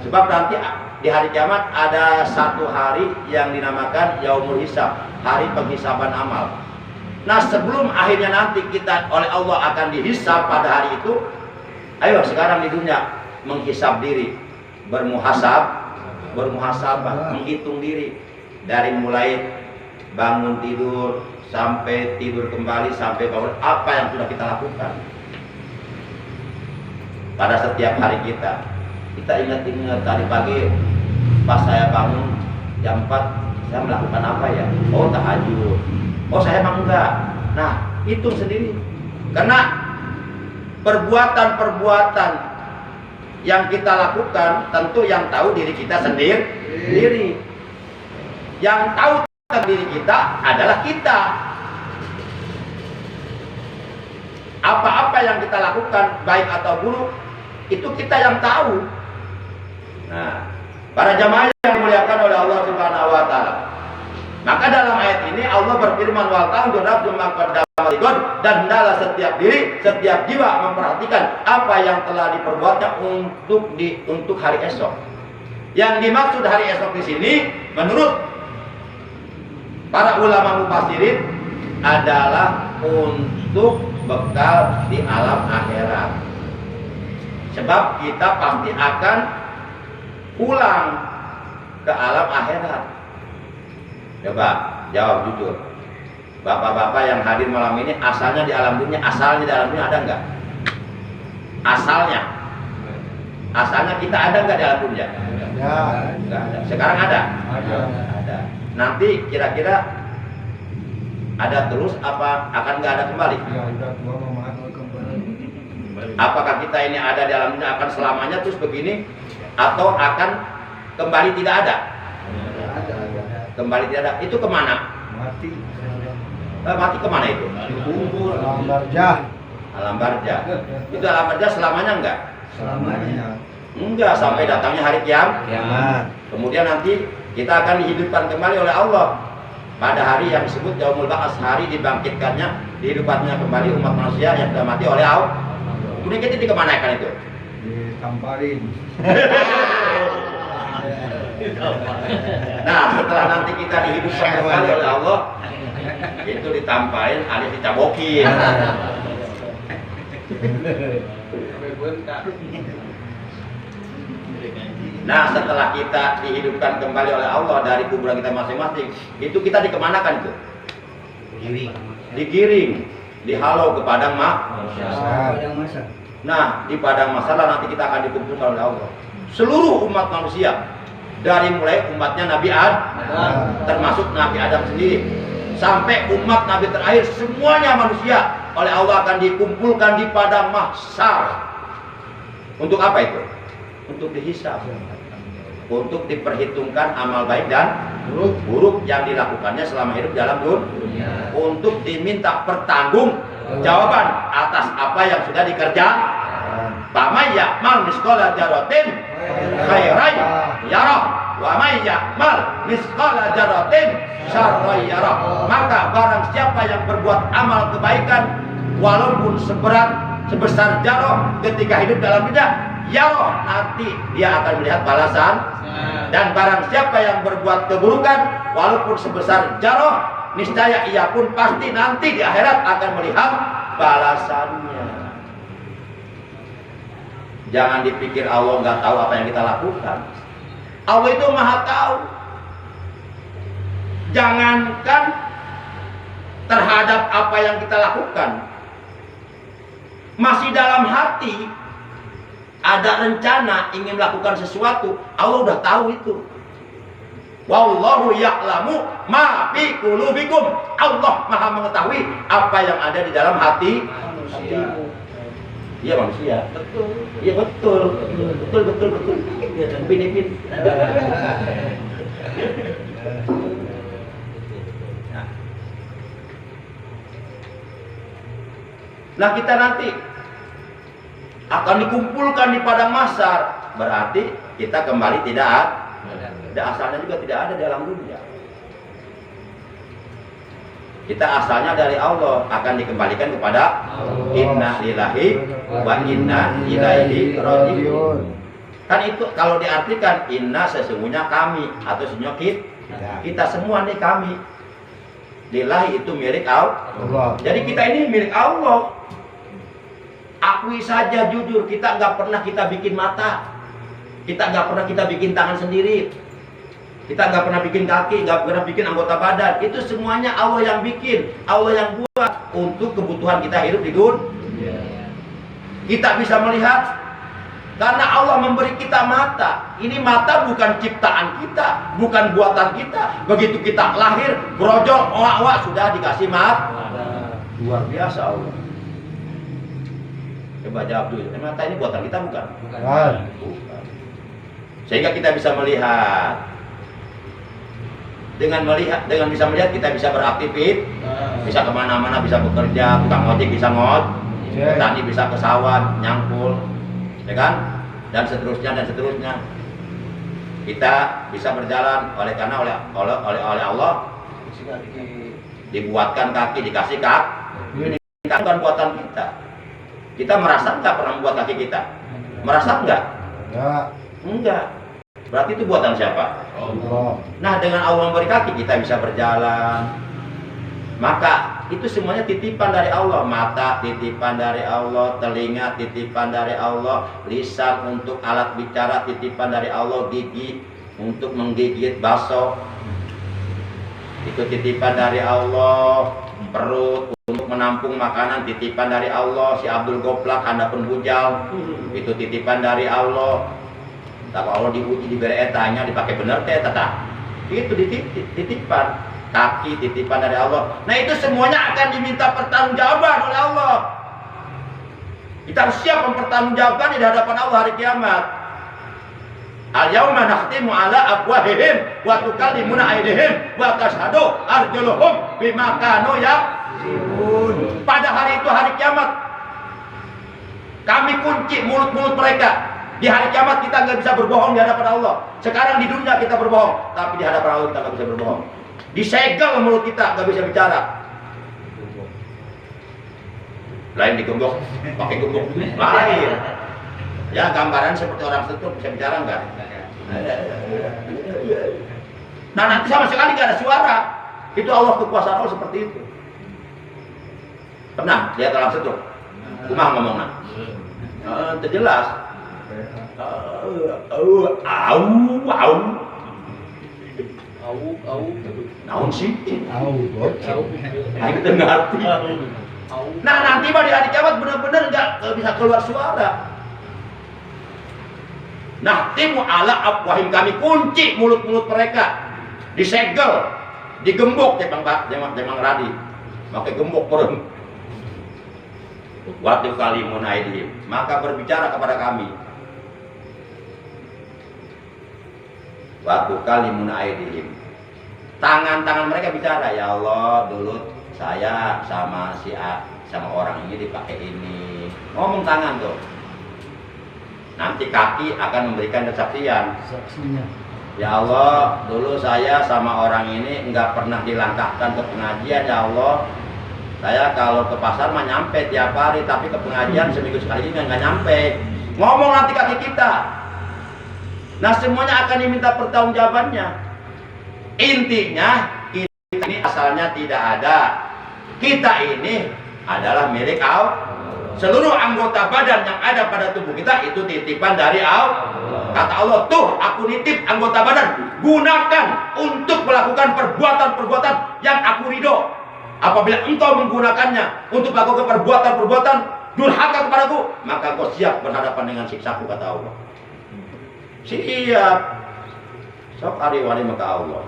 Sebab nanti di hari kiamat ada satu hari yang dinamakan yaumul hisab, hari penghisaban amal. Nah sebelum akhirnya nanti kita oleh Allah akan dihisab pada hari itu, ayo sekarang di dunia menghisab diri, bermuhasabah, menghitung diri dari mulai bangun tidur sampai tidur kembali sampai bangun, apa yang sudah kita lakukan pada setiap hari kita. Kita ingat-ingat tadi pagi pas saya bangun jam 4 saya melakukan apa ya? Oh tahajud. Oh saya emang enggak. Nah itu sendiri, karena perbuatan-perbuatan yang kita lakukan tentu yang tahu diri kita sendiri. Yang tahu tentang diri kita adalah kita. Apa-apa yang kita lakukan baik atau buruk itu kita yang tahu. Nah, para jamaah yang dimuliakan oleh Allah Subhanahu wa taala, maka dalam ayat ini Allah berfirman, wal tanzur nafsum ma qaddamat lighad, dan hendaklah setiap diri, setiap jiwa memperhatikan apa yang telah diperbuatnya untuk hari esok. Yang dimaksud hari esok di sini menurut para ulama mufassirin adalah untuk bekal di alam akhirat. Sebab kita pasti akan pulang ke alam akhirat. Coba jawab jujur, bapak-bapak yang hadir malam ini asalnya di alam dunia, ada enggak? Asalnya kita ada enggak di alam dunia? Enggak ada. Sekarang ada? Ada. Nanti kira-kira ada terus apa akan enggak ada kembali? Apakah kita ini ada di alam dunia akan selamanya terus begini, atau akan kembali tidak ada? Kembali tidak ada. Itu kemana? Mati. Mati kemana itu? Dikubur. Alam barjah. Alam barjah. Itu alam barjah selamanya enggak? Selamanya. Enggak, sampai datangnya hari kiamat. Kemudian nanti kita akan dihidupkan kembali oleh Allah pada hari yang disebut Yaumul Ba'ats, hari dibangkitkannya, dihidupkannya kembali umat manusia yang sudah mati oleh Allah. Kemudian kita dikemanakan itu? Ditamparin. Nah, setelah nanti kita dihidupkan kembali oleh Allah, itu ditampain, alias dicabokin. Nah, setelah kita dihidupkan kembali oleh Allah dari kuburan kita masing-masing, itu kita dikemanakan itu? Digiring, dihalau ke padang mahsyar. Nah, di padang mahsyar nanti kita akan dikumpulkan oleh Allah. Seluruh umat manusia, dari mulai umatnya Nabi Adam, termasuk Nabi Adam sendiri, sampai umat Nabi terakhir, semuanya manusia oleh Allah akan dikumpulkan di padang mahsyar. Untuk apa itu? Untuk dihisab, untuk diperhitungkan amal baik dan buruk yang dilakukannya selama hidup dalam dunia, untuk diminta pertanggungjawaban atas apa yang sudah dikerjakan. Faman ya'mal misqala dzarratin khairan yarah wa may ya'mal misqala dzarratin syarran yarah. Maka barang siapa yang berbuat amal kebaikan walaupun sebesar jarah ketika hidup dalam dunia, yarah, nanti dia akan melihat balasan. Dan barang siapa yang berbuat keburukan walaupun sebesar jarah, niscaya ia pun pasti nanti di akhirat akan melihat balasannya. Jangan dipikir Allah nggak tahu apa yang kita lakukan. Allah itu maha tahu. Jangankan terhadap apa yang kita lakukan, masih dalam hati ada rencana ingin melakukan sesuatu, Allah udah tahu itu. Wallahu ya'lamu ma fi qulubikum. Allah maha mengetahui apa yang ada di dalam hati manusia. Iya manusia. Betul. Iya betul. Betul. Upin. Nah, kita nanti akan dikumpulkan di padang mahsyar, berarti kita kembali tidak ada, asalnya juga tidak ada dalam dunia. Kita asalnya dari Allah, akan dikembalikan kepada inna lillahi wa inna ilaihi raji'un. Kan itu kalau diartikan inna sesungguhnya kami, atau sesungguhnya kita semua nih kami. Lillahi itu milik Allah. Jadi kita ini milik Allah. Akui saja jujur, kita nggak pernah kita bikin mata, kita nggak pernah kita bikin tangan sendiri, kita nggak pernah bikin kaki, nggak pernah bikin anggota badan. Itu semuanya Allah yang bikin, Allah yang buat untuk kebutuhan kita hidup di dunia. Kita bisa melihat karena Allah memberi kita mata. Ini mata bukan ciptaan kita, bukan buatan kita. Begitu kita lahir, brojol, oak-oak sudah dikasih mata. Luar biasa Allah. Coba jawab dulu, mata ini buatan kita bukan? Bukan. Sehingga kita bisa melihat. Dengan bisa melihat kita bisa beraktivitas, bisa kemana-mana, bisa bekerja, tukang ojek bisa petani bisa ke sawah, nyangkul, ya kan? Dan seterusnya. Kita bisa berjalan karena oleh Allah dibuatkan kaki, dikasih kaki. Ini bukan buatan kita. Kita merasa nggak pernah membuat kaki kita? Merasa nggak? Enggak. Berarti itu buatan siapa? Allah. Nah, dengan Allah memberi kaki kita bisa berjalan. Maka itu semuanya titipan dari Allah. Mata titipan dari Allah, telinga titipan dari Allah, lisan untuk alat bicara titipan dari Allah, gigi untuk menggigit bakso itu titipan dari Allah, perut untuk menampung makanan titipan dari Allah. Si Abdul Goplak handapun bujal itu titipan dari Allah. Kalau Allah diuji diberi etanya dipakai benar teh tata itu titipan. Kaki titipan dari Allah. Nah, itu semuanya akan diminta pertanggungjawaban oleh Allah. Kita harus siap mempertanggungjawabkan di hadapan Allah hari kiamat. Al-yauma nakhtimu ala afwahihim wa tukallimuna aydihim wa tashhadu arjuluhum bima kanu yaksibun. Pada hari itu, hari kiamat, kami kunci mulut-mulut mereka. Di hari kiamat kita nggak bisa berbohong di hadapan Allah. Sekarang di dunia kita berbohong, tapi di hadapan Allah kita nggak bisa berbohong. Disegel mulut kita, nggak bisa bicara. Lain digonggok, pakai gonggok lain. Ya, gambaran seperti orang setruk bisa bicara nggak? Nah, nanti sama sekali nggak ada suara. Itu Allah, kekuasaan Allah seperti itu. Pernah lihat orang setruk? Kumah ngomongnya. Terjelas. Naon sih? Tahu. Aing teu ngarti. Nah, nanti mah di hari kiamat bener-bener nggak bisa keluar suara. Nah, timu ala afwahim, kami kunci mulut-mulut mereka, disegel, digembok demang radi, pakai gembok perem. Waktu kalimun aidihim, maka berbicara kepada kami. Waktu kalimun aidihim, tangan-tangan mereka bicara, ya Allah, dulu saya sama si A, sama orang ini dipakai ini. Ngomong tangan tuh. Nanti kaki akan memberikan kesaksian. Saksinya. Ya Allah, dulu saya sama orang ini nggak pernah dilangkahkan ke pengajian, ya Allah. Saya kalau ke pasar mah nyampe tiap hari, tapi ke pengajian seminggu sekali ini nggak nyampe. Ngomong nanti kaki kita. Nah, semuanya akan diminta pertanggungjawabannya. Intinya kita ini asalnya tidak ada. Kita ini adalah milik Allah. Seluruh anggota badan yang ada pada tubuh kita itu titipan dari Allah. Kata Allah, tuh aku nitip anggota badan, gunakan untuk melakukan perbuatan-perbuatan yang aku ridho. Apabila engkau menggunakannya untuk melakukan perbuatan-perbuatan durhaka kepadaku, maka engkau siap berhadapan dengan siksaku, kata Allah. Siap. Sok ariwani maka Allah.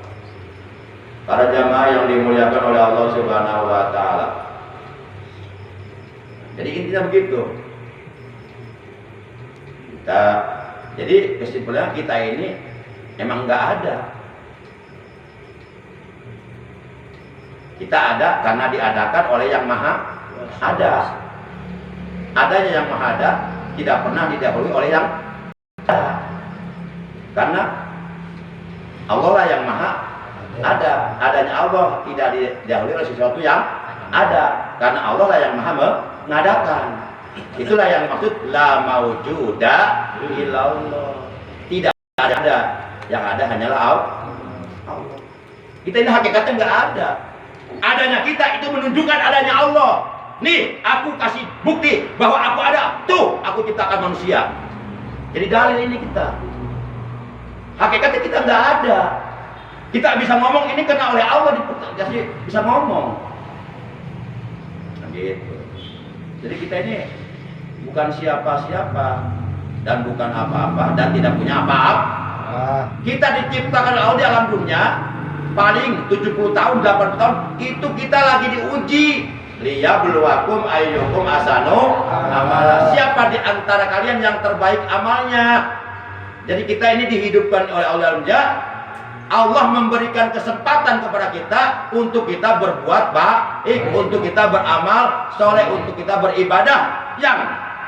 Para jamaah yang dimuliakan oleh Allah Subhanahu wa taala. Jadi intinya begitu. Jadi kesimpulannya kita ini emang nggak ada. Kita ada karena diadakan oleh yang maha ada. Adanya yang maha ada tidak pernah didahului oleh yang ada. Karena Allah lah yang maha ada. Adanya Allah tidak didahului oleh sesuatu yang ada. Karena Allah lah yang maha mengadakan. Itulah yang dimaksud la maujuda illallah. Tidak ada. Yang ada hanyalah Allah. Kita ini hakikatnya nggak ada. Adanya kita itu menunjukkan adanya Allah. Nih, aku kasih bukti bahwa aku ada. Tuh, aku ciptakan manusia. Jadi dalil ini kita. Hakikatnya kita nggak ada. Kita bisa ngomong ini karena oleh Allah dikasih bisa ngomong. Nah, gitu. Jadi kita ini bukan siapa-siapa dan bukan apa-apa dan tidak punya apa-apa. Kita diciptakan Allah di alam dunia paling 70 tahun, 80 tahun itu kita lagi diuji. Liyabluwakum ayyukum ahsanu amala. Siapa di antara kalian yang terbaik amalnya? Jadi kita ini dihidupkan oleh Allah. Allah memberikan kesempatan kepada kita untuk kita berbuat baik, untuk kita beramal soleh, untuk kita beribadah yang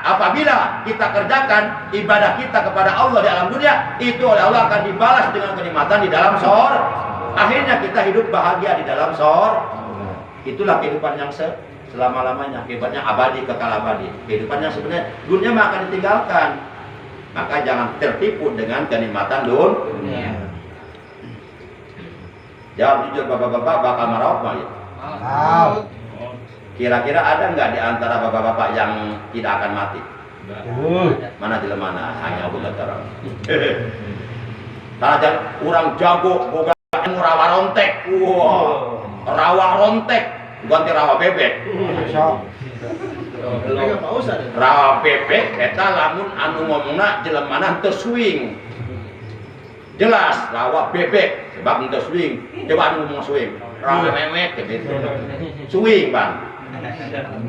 apabila kita kerjakan ibadah kita kepada Allah di alam dunia, itu oleh Allah akan dibalas dengan kenikmatan di dalam surga. Akhirnya kita hidup bahagia di dalam surga. Itulah kehidupan yang selama-lamanya, kehidupannya abadi, kekal abadi. Kehidupan yang sebenarnya dunia mah akan ditinggalkan. Maka jangan tertipu dengan kenikmatan dunia. Jawab jujur bapak-bapak, bakal merawat ya? Kira-kira ada nggak di antara bapak-bapak yang tidak akan mati? Mana di mana? Hanya Allah terang. Karena orang jago, boga rawa rontek. Wow. Rawa rontek, ganti rawa bebek. Rawa bebek, eta lamun anu ngomongna jelemana teu swing. Jelas rawa bebek sebab untuk swing. Coba anu ngomong swing. Rawa memek gitu. Swing, Bang.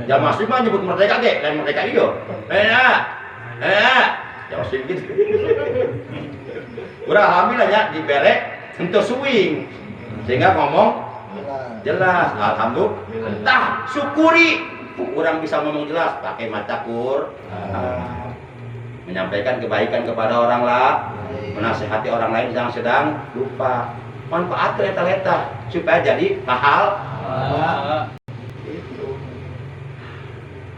Jamaah swing mah nyebut merdeka ge, lain merdeka ieu. Jamaah swing gitu. Urang alhamdulillah ya dibere untuk swing. Sehingga ngomong jelas, alhamdulillah. Tah, syukuri. Urang bisa ngomong jelas pakai macakur. Menyampaikan kebaikan kepada orang lain, menasihati orang lain yang sedang lupa. Manfaat eta-eta supaya jadi pahal.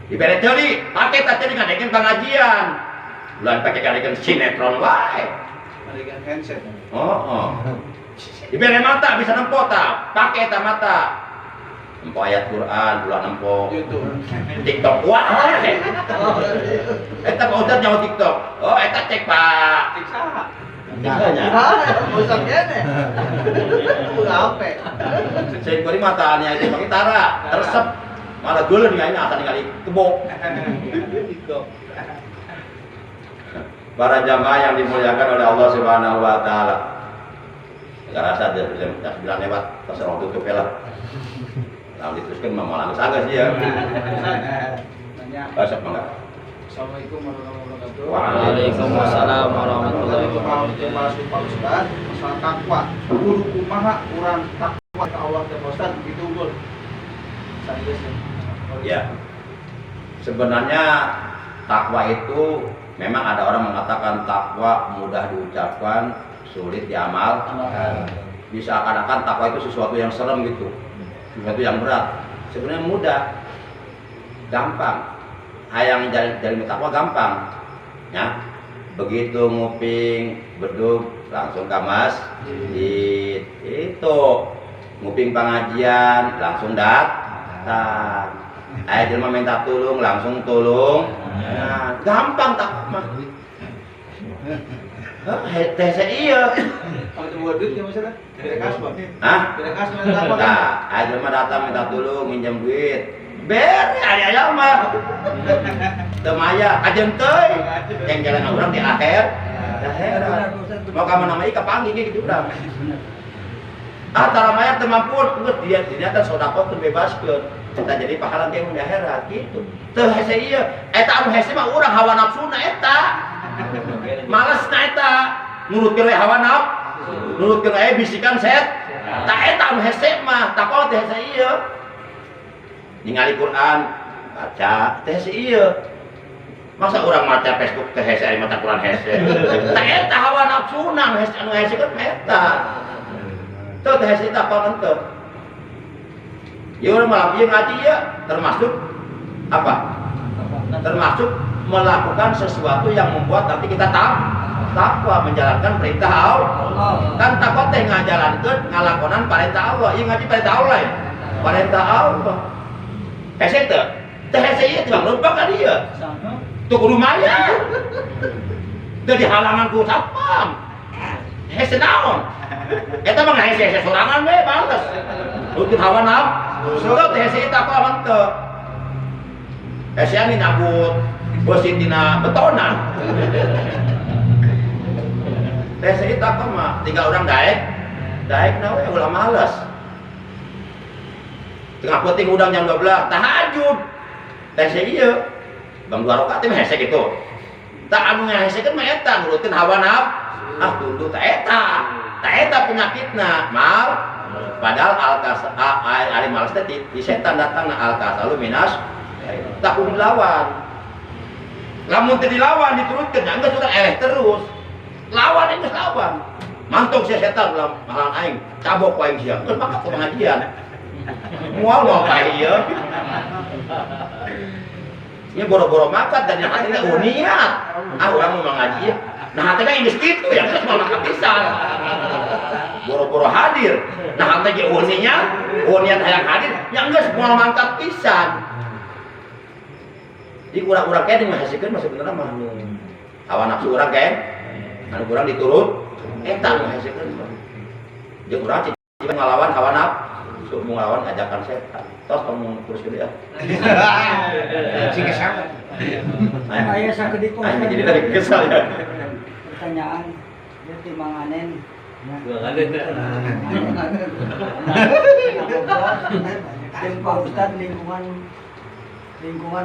Dibere deui, pake tadi ngadekeun pengajian. Bulan pake ngadekeun sinetron wae. Ngadekeun handset. Dibere mata bisa nempo ta, pake eta mata. Empo ayat Quran, ulah nempo TikTok. Wah. Eta Pak Ustaz nyawa TikTok. Oh, eta cek Pak. Cek saha? Tikanya. Usah kene. Ulah ape? Saya kori matanya itu pakai tara, tersep. Malah geuleun ningali asa ningali kebo. Para jamaah yang dimuliakan oleh Allah Subhanahu wa taala. Enggak rasa dia bisa bilang lewat pas orang tutup lah. Lalu diteruskan mama langsung agak sih ya. Basap mangga. Assalamualaikum warahmatullahi wabarakatuh. Waalaikumsalam warahmatullahi wabarakatuh. Masalah takwa. Kudu kumaha urang takwa ka Allah teh Ustaz gitu unggul. Ya. Sebenarnya takwa itu memang ada orang mengatakan takwa mudah diucapkan, sulit diamal. Bisa akan-akan takwa itu sesuatu yang serem gitu, sesuatu yang berat. Sebenarnya mudah, gampang. Hayang jadi takwa gampang. Ya, begitu nguping bedug langsung ke masjid. Itu nguping pengajian langsung datang. Ayo jelema minta tolong langsung tolong. Nah, gampang takwa mah. Teh iya. Kalau itu buat duit ya masalah. Tidak kas, Bang. Hah? Tidak kas minta apa? Nah, ayo jelema datang minta tolong minjem duit. Bere aya mah. Teu maya kajen teuy. Yang jalan urang di akhir. Mau ka mana mah ka panggih gitu urang. Tara maya teu mampu geus dia teh sedekah teu bebaskeun. Kita jadi pahala teh di akhirat gitu. Teu hese ieu. Eta anu hese mah urang hawa nafsuna eta. Malesna eta. Nurutkeun we hawa nafsu. Nurutkeun aya bisikan set. Ta eta anu hese mah, takwa teh hese ieu. Ningali Quran, baca teh hese ieu. Masa urang maca Facebook teh hese ari maca Quran hese. Ta eta hawa nafsuna anu hese kan eta. Teu teh hese eta apa teu. Ya orang malam dia ngaji ya termasuk apa? Termasuk melakukan sesuatu yang membuat nanti kita takwa menjalankan perintah Allah. Kan takwa teh ngajalankeun ngalakonan perintah Allah. Ieu ngaji perintah Allah ya. Perintah Allah. Hese teh. Teh hese ieu teh lupa ka dieu. Tuh kudu maya. Teu dihalangan ku satpam. Hese naon? Eta mah hese sorangan we bales. Untuk hawa nafsu. Teu teh hese takwa henteu. Hese ani nabut beusi tina betonan. Teh hese takwa mah tinggal urang daek na we ulah males. Tengah penting udang jam 12 tahajud. Teh hese ieu. Bang 2 rakaat teh hese kitu. Tak anu ngahesekeun mah eta nurutkeun hawa nafsu. Tunduk ta eta. Ta eta penyakitna. Mal padahal ari males teh di setan datangna al-kasalu minas tak kudu dilawan. Lamun teu dilawan diturutkeun nya geus urang eleh terus. Lawan geus lawan. Mantung sia setan ulah malang aing cabok wae sia. Geus maka pengajian. Moal mau ka ieu. Nya boro-boro makat dan hati teh niat. Urang mau ngaji. Nah hati kan geus kitu ya geus mau makan pisan. Boro-boro hadir. Nah hati ge uninya, niat hayang hadir, nya geus moal mangkat pisan. Di urang-urang kene menghasilkeun mah sebenarnya mah hawa nafsu urang kan. Anu urang diturut eta menghasilkeun. Jeung urang cicing ngalawan hawa nafsu, ngalawan ajakan setan. Tos kamu terus gede ya. Sing kesana. Aya sakedik Aing jadi dari kesal ya. pertanyaan dia timbanganen. Tim Pak Ustad lingkungan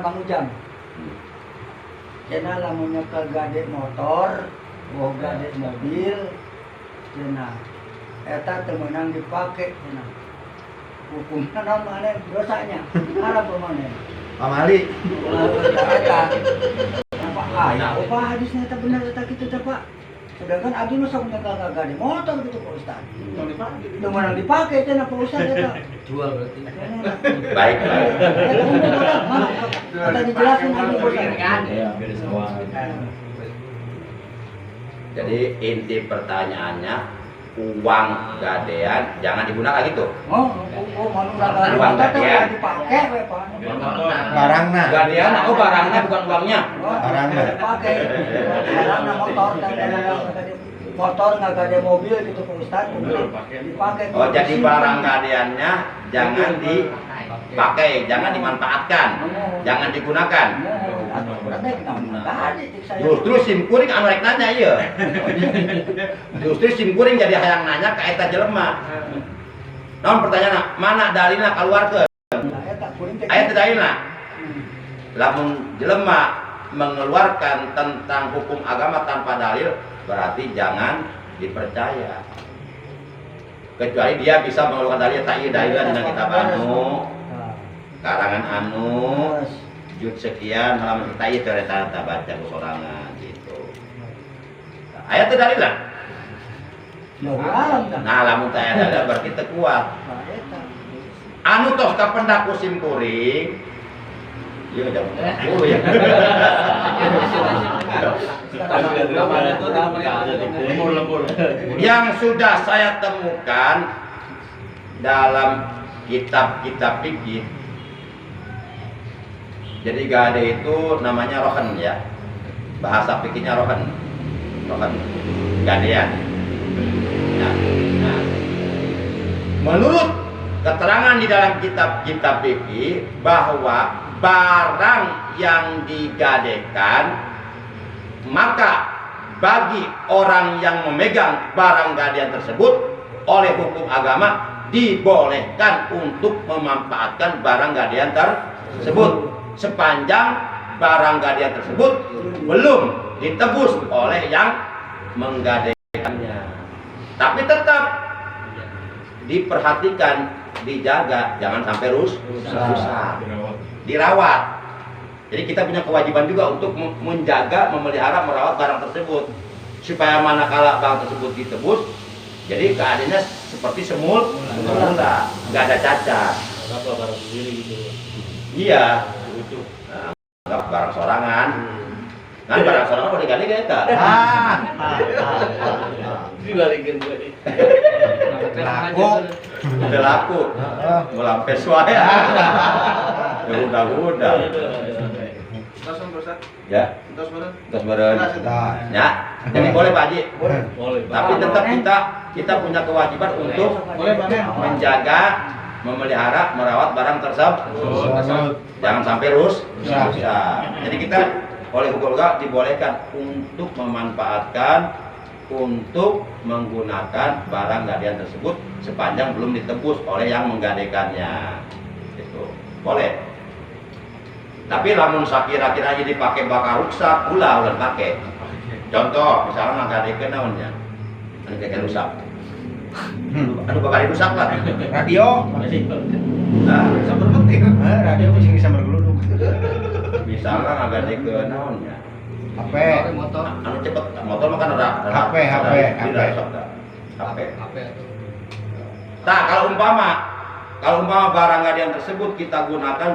Bang Ujang. Cenah lamunnya ke gade motor, bawa gade mobil, cenah eta teu meunang dipake cenah. Hukumna naon manen dosanya? Arab manen. Pamali. Eta. Apa aya opah hadisnya eta bener eta kitu teh Pak. Sedangkan abdi mah sok nyekel gade motor gitu Pak Ustad. Teu meunang dipake cenah Pak Ustad eta. Jual berarti. Baik. Eta umum orang mana? Eta dijelasin abdi Pak Ustad. Jadi inti pertanyaannya uang gadean jangan digunakan gitu. Manu Uang gadean. dipakai we Pak. Barangna. Gadean oh barangnya bukan uangnya. Barangna dipakai. Barangna motor nggak ada mobil gitu Pak Ustadz. Dipakai. Oh jadi barang gadeannya jangan dipakai, jangan dimanfaatkan, jangan digunakan. Justru simkuring anu rek nanya ieu. Justru simkuring jadi hayang nanya ka eta jelema. Namun pertanyaan mana dalilna kaluarkeun? Aya teu dalilna. Lamun jelema mengeluarkan tentang hukum agama tanpa dalil berarti jangan dipercaya. Kecuali dia bisa mengeluarkan dalil tak ieu dalilna dina kitab anu karangan anu jud sekian halaman kita ieu ternyata baca sorangan gitu. Aya teu dalilna. Nah, lamun teu aya dalil berarti teu kuat. Anu tos kapendak ku simkuring ieu jam 10 ya. Yang sudah saya temukan dalam kitab-kitab fikih. Jadi gade itu namanya rohan ya. Bahasa fikihnya rohan. Rohan gadean. Nah, menurut keterangan di dalam kitab-kitab fikih bahwa barang yang digadekan maka bagi orang yang memegang barang gadean tersebut oleh hukum agama dibolehkan untuk memanfaatkan barang gadean tersebut sepanjang barang gadean tersebut belum ditebus oleh yang menggadekannya. Tapi tetap diperhatikan, dijaga, jangan sampai rusak, dirawat. Jadi kita punya kewajiban juga untuk menjaga, memelihara, merawat barang tersebut supaya manakala barang tersebut ditebus, jadi keadaannya seperti semula, nggak ada cacat. Barang sendiri gitu. Iya. Nah, barang sorangan. Kan barang sorangan boleh diganti kan eta? Dibalikin gue. Laku. Udah laku. Melampes wae. Ya udah. Langsung Ustaz. Ya. Terus bener. Terus beren. Nah, Ya. Jadi boleh Pak Haji. Boleh. Tapi tetap kita punya kewajiban untuk Boleh Pak. menjaga, memelihara, merawat barang tersebut. Jangan sampai rusak. Jadi kita oleh hukum agama dibolehkan untuk memanfaatkan, untuk menggunakan barang gadean tersebut sepanjang belum ditebus oleh yang menggadekannya. Itu boleh. Tapi lamun sakira-kira aja dipakai bakal rusak, ulah pakai. Contoh, misalnya nggadekeun naonnya. Anu kayak rusak. Aduh bakal rusak lah. radio. Nah, Sampai penting. Radio bisa bergeluduk. misalnya nggadekeun naonnya. HP. Anu cepet motor mah kan ada HP. HP. Nah, kalau umpama barang gadean tersebut kita gunakan